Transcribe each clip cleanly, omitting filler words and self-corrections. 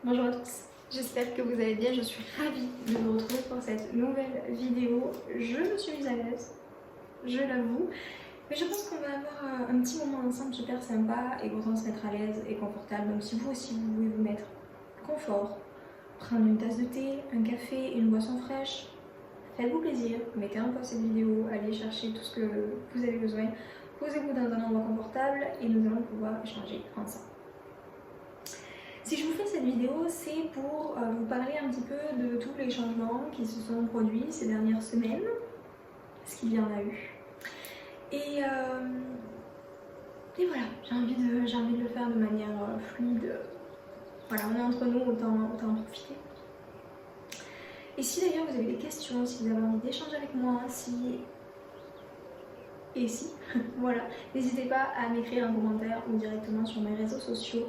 Bonjour à tous, j'espère que vous allez bien, je suis ravie de vous retrouver pour cette nouvelle vidéo. Je me suis mise à l'aise, je l'avoue, mais je pense qu'on va avoir un petit moment ensemble super sympa et autant se mettre à l'aise et confortable. Donc si vous aussi vous voulez vous mettre confort, prendre une tasse de thé, un café, une boisson fraîche, faites-vous plaisir, mettez un pause cette vidéo, allez chercher tout ce que vous avez besoin, posez-vous dans un endroit confortable et nous allons pouvoir échanger ensemble. Si je vous fais cette vidéo, c'est pour vous parler un petit peu de tous les changements qui se sont produits ces dernières semaines, parce qu'il y en a eu. Et voilà, j'ai envie de le faire de manière fluide. Voilà, on est entre nous, autant en profiter. Et si d'ailleurs vous avez des questions, si vous avez envie d'échanger avec moi, voilà, n'hésitez pas à m'écrire un commentaire ou directement sur mes réseaux sociaux,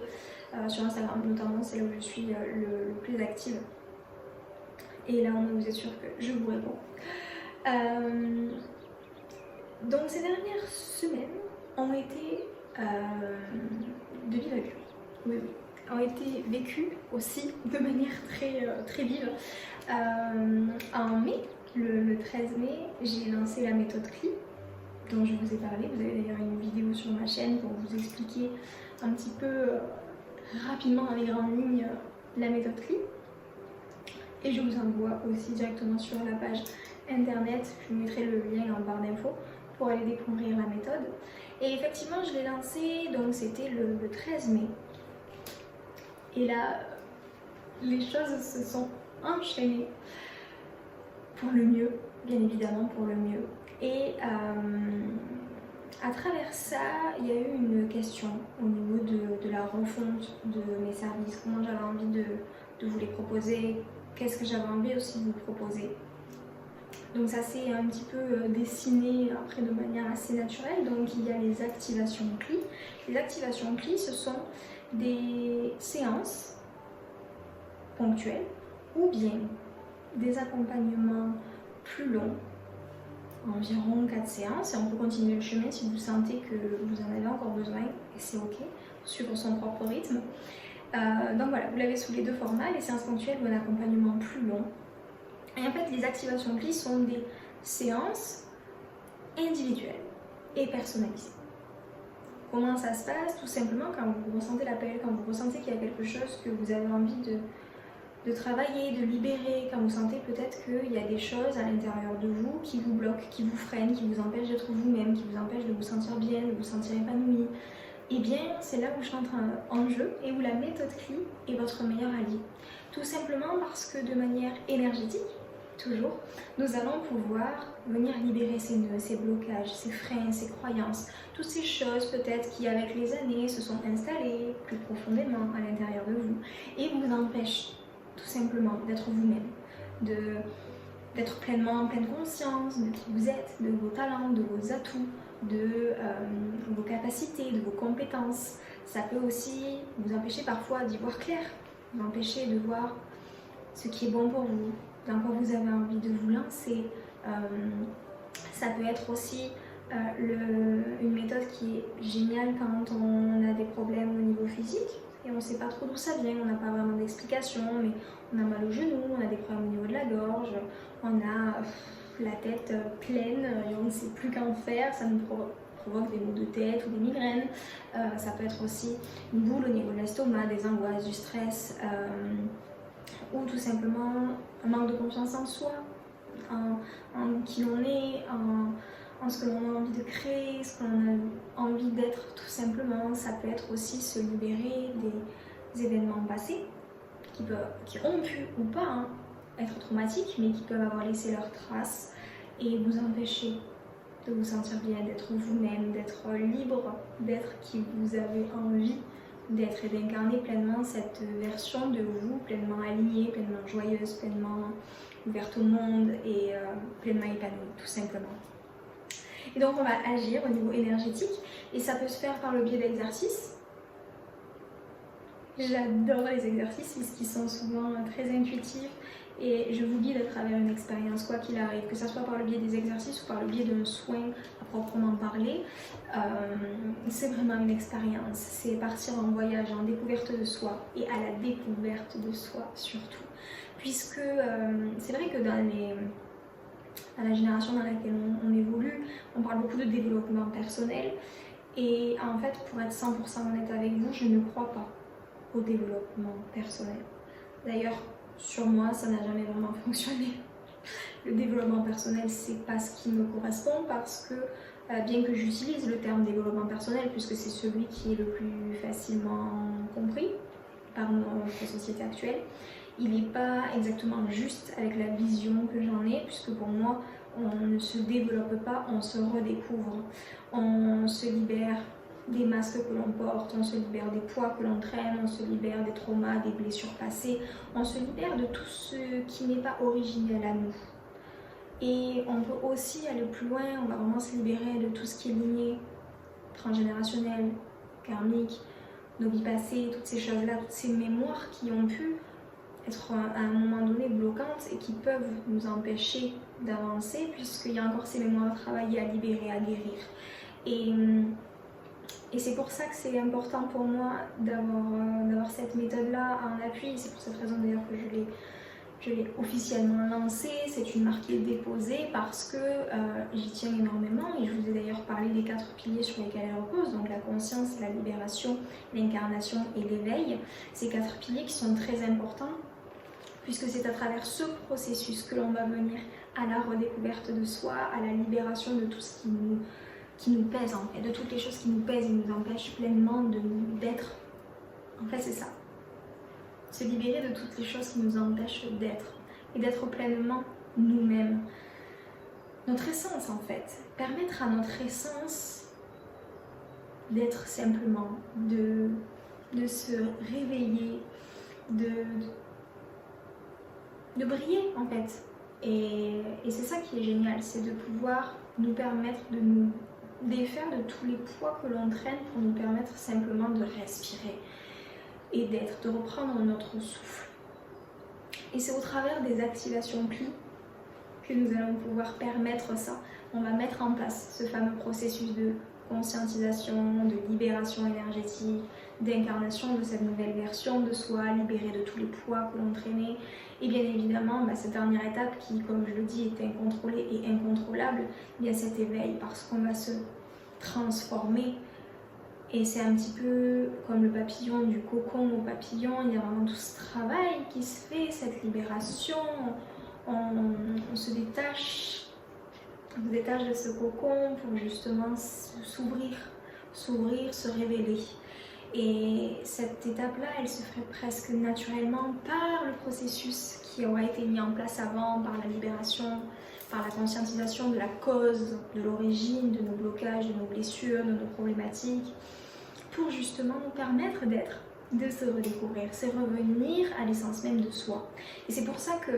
sur Instagram notamment, c'est là où je suis le plus active. Et là, vous êtes sûr que je vous réponds. Donc ces dernières semaines ont été de vive allure. Oui, ont été vécues aussi de manière très vive. En mai, le 13 mai, j'ai lancé la méthode CLI, dont je vous ai parlé. Vous avez d'ailleurs une vidéo sur ma chaîne pour vous expliquer un petit peu rapidement dans les grandes lignes la méthode CLI. Et je vous envoie aussi directement sur la page internet, je vous mettrai le lien en barre d'infos pour aller découvrir la méthode. Et effectivement, je l'ai lancée, donc c'était le 13 mai. Et là, les choses se sont enchaînées pour le mieux, bien évidemment pour le mieux. Et à travers ça, il y a eu une question au niveau de la refonte de mes services, comment j'avais envie de vous les proposer, qu'est-ce que j'avais envie aussi de vous proposer. Donc ça s'est un petit peu dessiné après de manière assez naturelle. Donc il y a les activations CLI. Les activations CLI, ce sont des séances ponctuelles ou bien des accompagnements plus longs, environ 4 séances, et on peut continuer le chemin si vous sentez que vous en avez encore besoin, et c'est ok, suivre son propre rythme. Donc voilà, vous l'avez sous les deux formats, les séances ponctuelles ou un accompagnement plus long. Et en fait, les activations CLI sont des séances individuelles et personnalisées. Comment ça se passe? Tout simplement quand vous ressentez l'appel, quand vous ressentez qu'il y a quelque chose que vous avez envie de travailler, de libérer, quand vous sentez peut-être qu'il y a des choses à l'intérieur de vous qui vous bloquent, qui vous freinent, qui vous empêchent d'être vous-même, qui vous empêchent de vous sentir bien, de vous sentir épanoui, et bien c'est là où je rentre en jeu et où la méthode CLI est votre meilleur allié. Tout simplement parce que de manière énergétique, toujours, nous allons pouvoir venir libérer ces nœuds, ces blocages, ces freins, ces croyances, toutes ces choses peut-être qui avec les années se sont installées plus profondément à l'intérieur de vous et vous empêchent tout simplement d'être vous-même, d'être pleinement en pleine conscience de qui vous êtes, de vos talents, de vos atouts, de vos capacités, de vos compétences. Ça peut aussi vous empêcher parfois d'y voir clair, vous empêcher de voir ce qui est bon pour vous, dans quoi vous avez envie de vous lancer. Ça peut être aussi une méthode qui est géniale quand on a des problèmes au niveau physique et on ne sait pas trop d'où ça vient, on n'a pas vraiment d'explication, mais on a mal au genou, on a des problèmes au niveau de la gorge, on a la tête pleine et on ne sait plus qu'en faire, ça nous provoque des maux de tête ou des migraines. Ça peut être aussi une boule au niveau de l'estomac, des angoisses, du stress, ou tout simplement un manque de confiance en soi, en qui l'on est, en ce que l'on a envie de créer, ce qu'on a envie d'être tout simplement. Ça peut être aussi se libérer des événements passés qui ont pu ou pas être traumatiques, mais qui peuvent avoir laissé leurs traces et vous empêcher de vous sentir bien, d'être vous-même, d'être libre, d'être qui vous avez envie d'être et d'incarner pleinement cette version de vous, pleinement alignée, pleinement joyeuse, pleinement ouverte au monde et pleinement épanouie, tout simplement. Et donc on va agir au niveau énergétique et ça peut se faire par le biais d'exercices. J'adore les exercices puisqu'ils sont souvent très intuitifs et je vous guide à travers une expérience, quoi qu'il arrive, que ce soit par le biais des exercices ou par le biais d'un soin à proprement parler. C'est vraiment une expérience, c'est partir en voyage, en découverte de soi et à la découverte de soi surtout. Puisque c'est vrai que dans la génération dans laquelle on évolue, on parle beaucoup de développement personnel. Et en fait, pour être 100% honnête avec vous, je ne crois pas au développement personnel. D'ailleurs, sur moi, ça n'a jamais vraiment fonctionné. Le développement personnel, c'est pas ce qui me correspond parce que, bien que j'utilise le terme développement personnel, puisque c'est celui qui est le plus facilement compris par notre société actuelle, il n'est pas exactement juste avec la vision que j'en ai, puisque pour moi, on ne se développe pas, on se redécouvre. On se libère des masques que l'on porte, on se libère des poids que l'on traîne, on se libère des traumas, des blessures passées, on se libère de tout ce qui n'est pas originel à nous. Et on peut aussi aller plus loin, on va vraiment se libérer de tout ce qui est lignée, transgénérationnel, karmique, nos vies passées, toutes ces choses-là, toutes ces mémoires qui ont pu être à un moment donné bloquantes et qui peuvent nous empêcher d'avancer puisqu'il y a encore ces mémoires à travailler, à libérer, à guérir. Et c'est pour ça que c'est important pour moi d'avoir cette méthode-là en appui. C'est pour cette raison d'ailleurs que je l'ai officiellement lancée. C'est une marque qui est déposée parce que j'y tiens énormément. Et je vous ai d'ailleurs parlé des 4 piliers sur lesquels elle repose. Donc la conscience, la libération, l'incarnation et l'éveil. Ces 4 piliers qui sont très importants puisque c'est à travers ce processus que l'on va venir à la redécouverte de soi, à la libération de tout ce qui nous pèse en fait, de toutes les choses qui nous pèsent et nous empêchent pleinement d'être. En fait, c'est ça. Se libérer de toutes les choses qui nous empêchent d'être et d'être pleinement nous-mêmes. Notre essence en fait. Permettre à notre essence d'être simplement, de se réveiller, de briller en fait. Et c'est ça qui est génial, c'est de pouvoir nous permettre de nous défaire de tous les poids que l'on traîne pour nous permettre simplement de respirer et de reprendre notre souffle. Et c'est au travers des activations plis que nous allons pouvoir permettre ça. On va mettre en place ce fameux processus de conscientisation, de libération énergétique, d'incarnation de cette nouvelle version de soi, libérée de tous les poids que l'on traînait. Et bien évidemment, cette dernière étape qui, comme je le dis, est incontrôlée et incontrôlable, il y a cet éveil parce qu'on va se transformer. Et c'est un petit peu comme le papillon, du cocon au papillon, il y a vraiment tout ce travail qui se fait, cette libération, on se détache de ce cocon pour justement s'ouvrir, se révéler. Et cette étape-là, elle se ferait presque naturellement par le processus qui aura été mis en place avant, par la libération, par la conscientisation de la cause, de l'origine, de nos blocages, de nos blessures, de nos problématiques, pour justement nous permettre de se redécouvrir, c'est revenir à l'essence même de soi. Et c'est pour ça que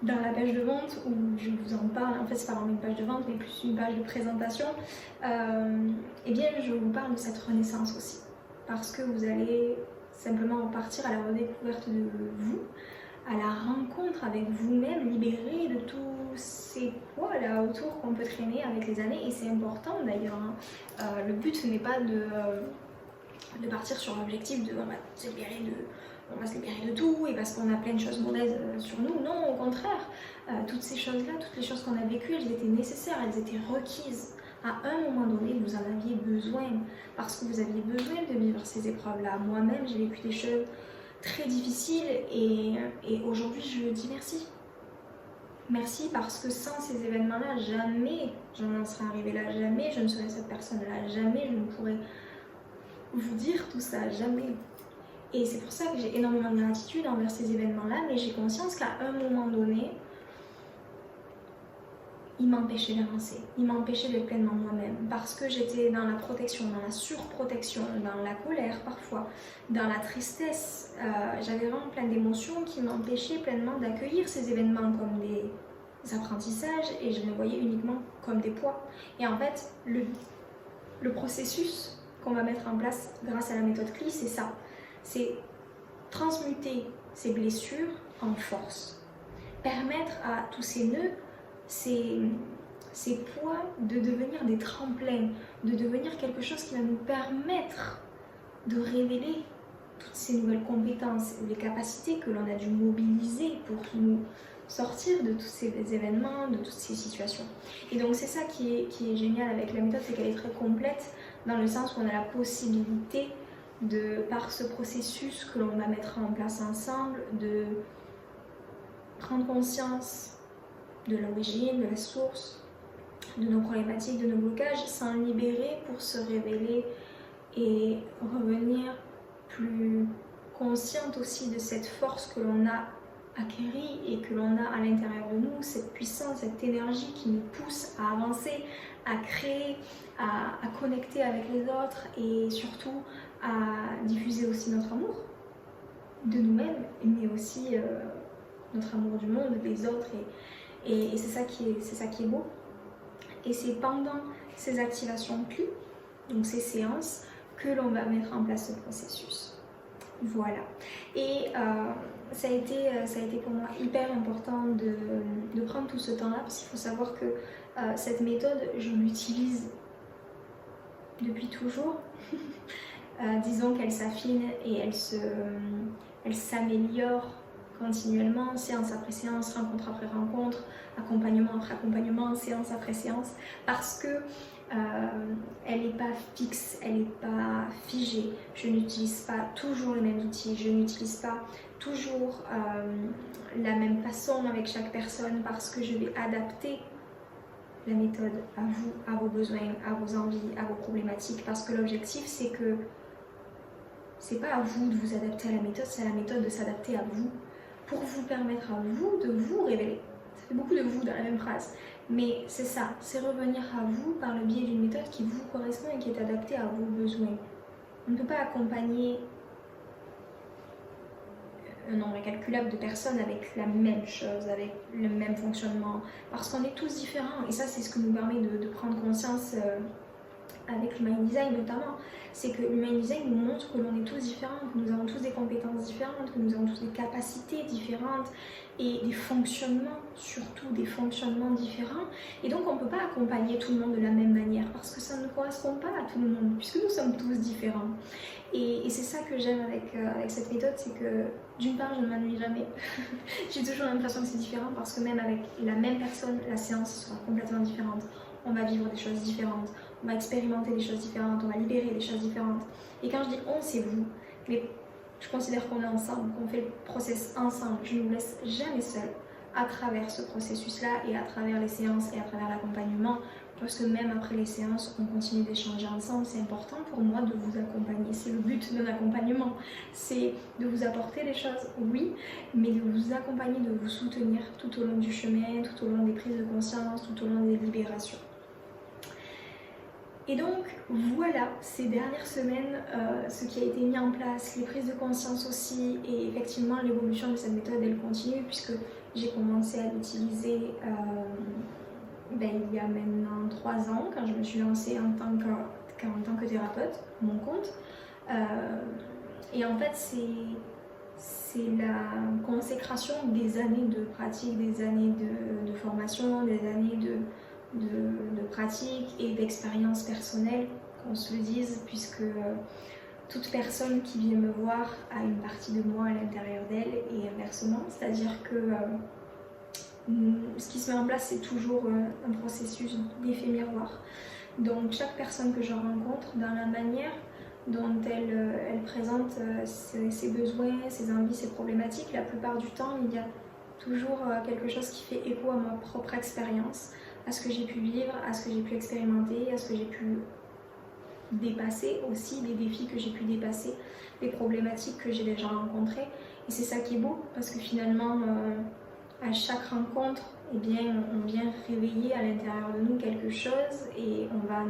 dans la page de vente où je vous en parle, en fait c'est pas vraiment une page de vente mais plus une page de présentation, eh bien je vous parle de cette renaissance aussi. Parce que vous allez simplement repartir à la redécouverte de vous, à la rencontre avec vous-même, libéré de tous ces poids là autour qu'on peut traîner avec les années. Et c'est important d'ailleurs, hein. Le but n'est pas de partir sur l'objectif de on va se libérer de tout et parce qu'on a plein de choses mauvaises sur nous. Non, au contraire, toutes ces choses-là, toutes les choses qu'on a vécues, elles étaient nécessaires, elles étaient requises. À un moment donné, vous en aviez besoin parce que vous aviez besoin de vivre ces épreuves-là. Moi-même, j'ai vécu des choses très difficiles et aujourd'hui, je dis merci. Merci parce que sans ces événements-là, jamais je n'en serais arrivée là, jamais je ne serais cette personne-là, jamais je ne pourrais vous dire tout ça, jamais. Et c'est pour ça que j'ai énormément de gratitude envers ces événements-là, mais j'ai conscience qu'à un moment donné, ils m'empêchaient d'avancer, ils m'empêchaient d'être pleinement moi-même, parce que j'étais dans la protection, dans la surprotection, dans la colère parfois, dans la tristesse. J'avais vraiment plein d'émotions qui m'empêchaient pleinement d'accueillir ces événements comme des apprentissages et je les voyais uniquement comme des poids. Et en fait, le processus qu'on va mettre en place grâce à la méthode CLI, c'est ça. C'est transmuter ces blessures en force. Permettre à tous ces nœuds, ces poids de devenir des tremplins, de devenir quelque chose qui va nous permettre de révéler toutes ces nouvelles compétences, les capacités que l'on a dû mobiliser pour nous sortir de tous ces événements, de toutes ces situations. Et donc c'est ça qui est génial avec la méthode, c'est qu'elle est très complète dans le sens où on a la possibilité de, par ce processus que l'on va mettre en place ensemble, de prendre conscience de l'origine, de la source, de nos problématiques, de nos blocages, s'en libérer pour se révéler et revenir plus consciente aussi de cette force que l'on a acquérie et que l'on a à l'intérieur de nous, cette puissance, cette énergie qui nous pousse à avancer, à créer, à connecter avec les autres et surtout à diffuser aussi notre amour de nous-mêmes, mais aussi notre amour du monde, des autres, et c'est ça qui est beau. Et c'est pendant ces activations clés, donc ces séances, que l'on va mettre en place ce processus. Voilà. Et ça a été pour moi hyper important de prendre tout ce temps-là, parce qu'il faut savoir que cette méthode, je l'utilise depuis toujours. Disons qu'elle s'affine et elle s'améliore continuellement, séance après séance, rencontre après rencontre, accompagnement après accompagnement, séance après séance, parce que elle n'est pas fixe, elle n'est pas figée. Je n'utilise pas toujours les mêmes outils, je n'utilise pas toujours la même façon avec chaque personne, parce que je vais adapter la méthode à vous, à vos besoins, à vos envies, à vos problématiques, parce que l'objectif c'est que c'est pas à vous de vous adapter à la méthode, c'est à la méthode de s'adapter à vous, pour vous permettre à vous de vous révéler. Ça fait beaucoup de vous dans la même phrase, mais c'est ça, c'est revenir à vous par le biais d'une méthode qui vous correspond et qui est adaptée à vos besoins. On ne peut pas accompagner un nombre incalculable de personnes avec la même chose, avec le même fonctionnement, parce qu'on est tous différents, et ça c'est ce que nous permet de prendre conscience avec l'Human Design notamment, c'est que l'Human Design nous montre que l'on est tous différents, que nous avons tous des compétences différentes, que nous avons tous des capacités différentes et des fonctionnements, surtout des fonctionnements différents. Et donc on ne peut pas accompagner tout le monde de la même manière parce que ça ne correspond pas à tout le monde, puisque nous sommes tous différents. Et c'est ça que j'aime avec cette méthode, c'est que d'une part je ne m'ennuie jamais, j'ai toujours l'impression que c'est différent parce que même avec la même personne, la séance sera complètement différente. On va vivre des choses différentes, on va expérimenter des choses différentes, on va libérer des choses différentes. Et quand je dis on, c'est vous, mais je considère qu'on est ensemble, qu'on fait le process ensemble. Je ne vous laisse jamais seule à travers ce processus-là et à travers les séances et à travers l'accompagnement, parce que même après les séances, on continue d'échanger ensemble. C'est important pour moi de vous accompagner. C'est le but de l'accompagnement, c'est de vous apporter des choses, oui, mais de vous accompagner, de vous soutenir tout au long du chemin, tout au long des prises de conscience, tout au long des libérations. Et donc voilà, ces dernières semaines, ce qui a été mis en place, les prises de conscience aussi, et effectivement l'évolution de cette méthode elle continue puisque j'ai commencé à l'utiliser il y a maintenant 3 ans quand je me suis lancée en tant que thérapeute, mon compte. Et en fait c'est la consécration des années de pratique, des années de formation, des années de pratique et d'expérience personnelle, qu'on se le dise, puisque toute personne qui vient me voir a une partie de moi à l'intérieur d'elle et inversement, c'est-à-dire que ce qui se met en place c'est toujours un processus d'effet miroir. Donc chaque personne que je rencontre, dans la manière dont elle présente ses besoins, ses envies, ses problématiques, la plupart du temps il y a toujours quelque chose qui fait écho à ma propre expérience, à ce que j'ai pu vivre, à ce que j'ai pu expérimenter, à ce que j'ai pu dépasser aussi, des défis que j'ai pu dépasser, des problématiques que j'ai déjà rencontrées. Et c'est ça qui est beau, parce que finalement, à chaque rencontre, eh bien, on vient réveiller à l'intérieur de nous quelque chose et on va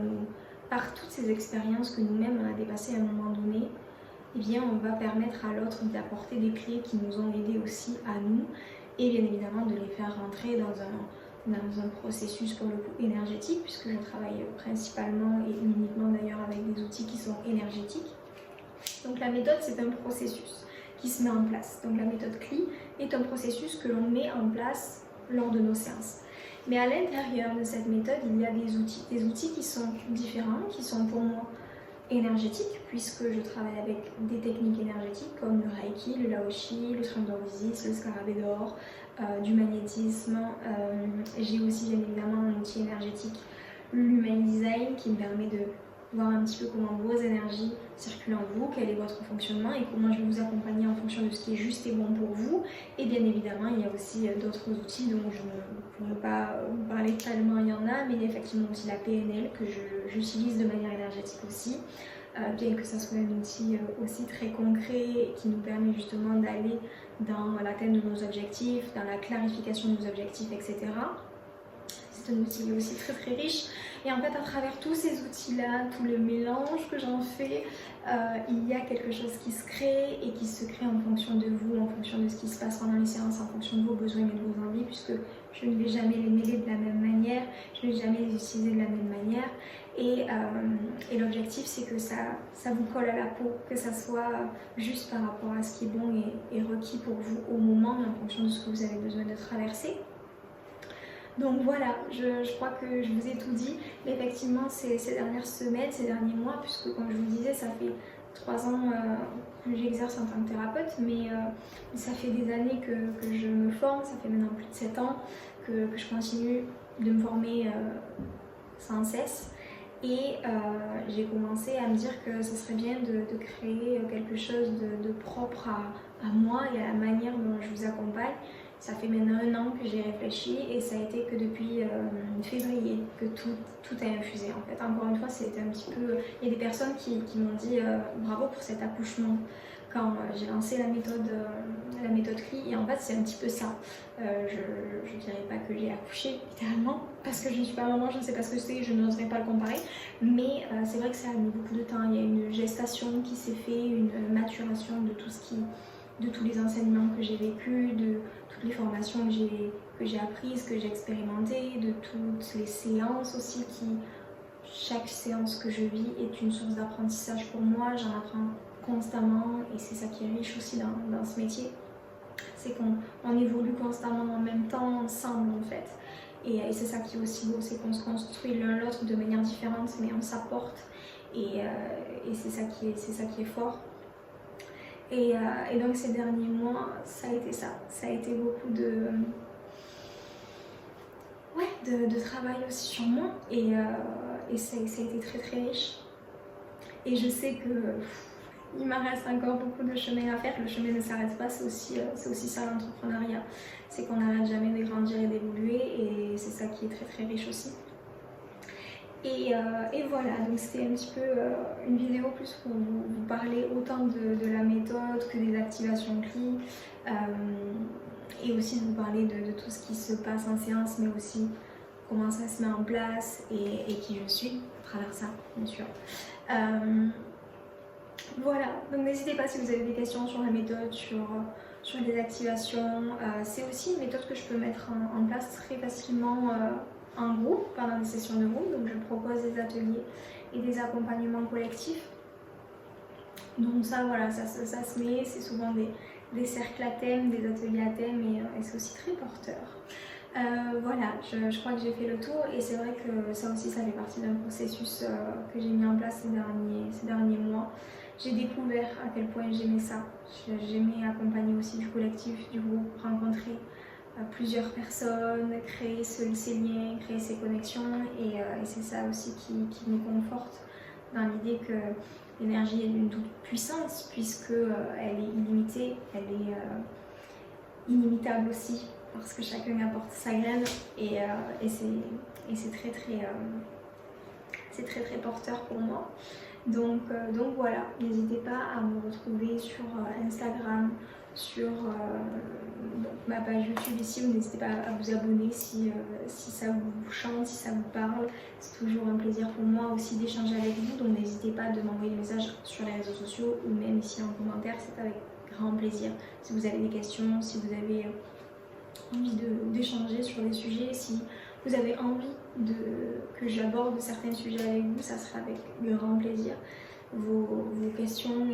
par toutes ces expériences que nous-mêmes on a dépassées à un moment donné, eh bien, on va permettre à l'autre d'apporter des clés qui nous ont aidés aussi à nous et bien évidemment de les faire rentrer dans un processus pour le coup énergétique, puisque je travaille principalement et uniquement d'ailleurs avec des outils qui sont énergétiques. Donc la méthode c'est un processus qui se met en place. Donc la méthode CLI est un processus que l'on met en place lors de nos séances. Mais à l'intérieur de cette méthode, il y a des outils qui sont différents, qui sont pour moi énergétiques, puisque je travaille avec des techniques énergétiques comme le Reiki, le Laoshi, le Triangle d'Isis, le Scarabée d'or, du magnétisme. J'ai aussi bien évidemment un outil énergétique, l'Human Design, qui me permet de voir un petit peu comment vos énergies circulent en vous, quel est votre fonctionnement et comment je vais vous accompagner en fonction de ce qui est juste et bon pour vous. Et bien évidemment, il y a aussi d'autres outils dont je ne pourrais pas vous parler tellement il y en a, mais il y a effectivement aussi la PNL que j'utilise de manière énergétique aussi, bien que ça soit un outil aussi très concret et qui nous permet justement d'aller dans l'atteinte de nos objectifs, dans la clarification de nos objectifs, etc. C'est un outil aussi très très riche. Et en fait, à travers tous ces outils-là, tout le mélange que j'en fais, il y a quelque chose qui se crée et qui se crée en fonction de vous, en fonction de ce qui se passe pendant les séances, en fonction de vos besoins et de vos envies, puisque je ne vais jamais les mêler de la même manière, je ne vais jamais les utiliser de la même manière. Et l'objectif, c'est que ça vous colle à la peau, que ça soit juste par rapport à ce qui est bon et requis pour vous au moment, en fonction de ce que vous avez besoin de traverser. Donc voilà, je crois que je vous ai tout dit. Mais effectivement, ces dernières semaines, ces derniers mois, puisque comme je vous disais, ça fait 3 ans que j'exerce en tant que thérapeute, mais ça fait des années que je me forme, ça fait maintenant plus de 7 ans que je continue de me former sans cesse. Et j'ai commencé à me dire que ce serait bien de créer quelque chose de propre à moi et à la manière dont je vous accompagne. Ça fait maintenant 1 an que j'ai réfléchi et ça a été que depuis février que tout a infusé en fait. Encore une fois, c'était un petit peu... Il y a des personnes qui m'ont dit bravo pour cet accouchement quand j'ai lancé la méthode CLI, et en fait c'est un petit peu ça. Je dirais pas que j'ai accouché littéralement parce que je ne suis pas maman, je ne sais pas ce que c'est, je n'oserais pas le comparer, mais c'est vrai que ça a mis beaucoup de temps. Il y a une gestation qui s'est fait, une maturation de tous les enseignements que j'ai vécus, de toutes les formations que j'ai apprises, que j'ai expérimentées, de toutes les séances aussi chaque séance que je vis est une source d'apprentissage pour moi, j'en apprends constamment et c'est ça qui est riche aussi dans ce métier. C'est qu'on évolue constamment en même temps, ensemble en fait. Et c'est ça qui est aussi beau, c'est qu'on se construit l'un l'autre de manière différente, mais on s'apporte et c'est ça qui est fort. Et donc ces derniers mois, ça a été ça. Ça a été beaucoup de travail aussi sur moi et ça a été très très riche. Et je sais que il m'en reste encore beaucoup de chemin à faire. Le chemin ne s'arrête pas, c'est aussi ça l'entrepreneuriat. C'est qu'on n'arrête jamais de grandir et d'évoluer et c'est ça qui est très très riche aussi. Et voilà, donc c'était un petit peu une vidéo plus pour vous parler autant de la méthode que des activations CLI et aussi de vous parler de tout ce qui se passe en séance, mais aussi comment ça se met en place et qui je suis à travers ça, bien sûr. Voilà, donc n'hésitez pas si vous avez des questions sur la méthode, sur les activations. C'est aussi une méthode que je peux mettre en place très facilement en groupe pendant des sessions de groupe. Donc je propose des ateliers et des accompagnements collectifs. Donc ça voilà, ça se met, c'est souvent des cercles à thème, des ateliers à thème et c'est aussi très porteur. Voilà, je crois que j'ai fait le tour et c'est vrai que ça aussi ça fait partie d'un processus que j'ai mis en place ces derniers mois. J'ai découvert à quel point j'aimais ça. J'aimais accompagner aussi du collectif, du groupe, rencontrer plusieurs personnes, créer ces liens, créer ces connexions et c'est ça aussi qui me conforte dans l'idée que l'énergie est d'une toute puissance puisque elle est illimitée, elle est inimitable aussi parce que chacun apporte sa graine et c'est très très porteur pour moi. Donc voilà, n'hésitez pas à me retrouver sur Instagram, sur ma page YouTube ici, n'hésitez pas à vous abonner si ça vous chante, si ça vous parle. C'est toujours un plaisir pour moi aussi d'échanger avec vous, donc n'hésitez pas de m'envoyer des messages sur les réseaux sociaux ou même ici en commentaire, c'est avec grand plaisir. Si vous avez des questions, si vous avez envie d'échanger sur des sujets, si vous avez envie que j'aborde certains sujets avec vous, ça sera avec grand plaisir. Vos questions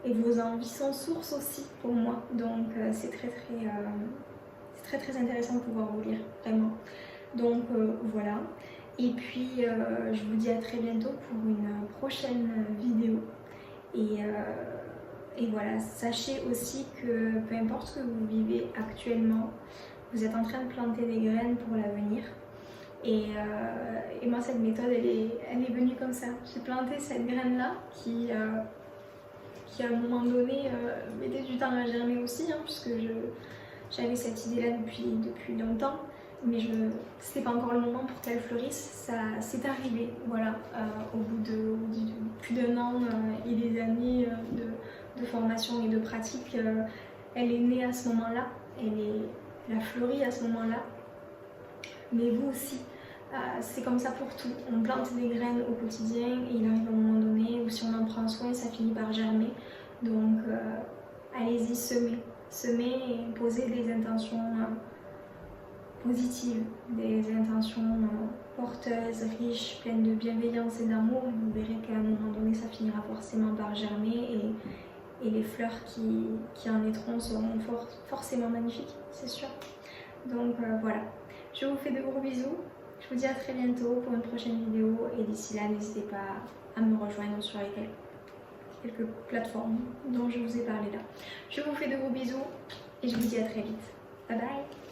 et et vos envies sont source aussi pour moi. Donc c'est très intéressant de pouvoir vous lire, vraiment. Donc voilà. Et puis je vous dis à très bientôt pour une prochaine vidéo. Et voilà, sachez aussi que peu importe ce que vous vivez actuellement, vous êtes en train de planter des graines pour l'avenir. Et moi, cette méthode, elle est venue comme ça. J'ai planté cette graine-là qui à un moment donné mettait du temps à germer aussi, hein, puisque j'avais cette idée-là depuis longtemps. Mais c'était pas encore le moment pour qu'elle fleurisse. Ça c'est arrivé, voilà, au bout de plus d'un an et des années de formation et de pratique. Elle est née à ce moment-là, elle a fleuri à ce moment-là. Mais vous aussi, c'est comme ça pour tout. On plante des graines au quotidien et il arrive un moment donné où si on en prend soin, ça finit par germer. Donc allez-y, semez et posez des intentions positives, des intentions porteuses, riches, pleines de bienveillance et d'amour. Vous verrez qu'à un moment donné, ça finira forcément par germer et les fleurs qui en naîtront seront forcément magnifiques, c'est sûr. Donc voilà, je vous fais de gros bisous. Je vous dis à très bientôt pour une prochaine vidéo et d'ici là, n'hésitez pas à me rejoindre sur les quelques plateformes dont je vous ai parlé là. Je vous fais de gros bisous et je vous dis à très vite. Bye bye!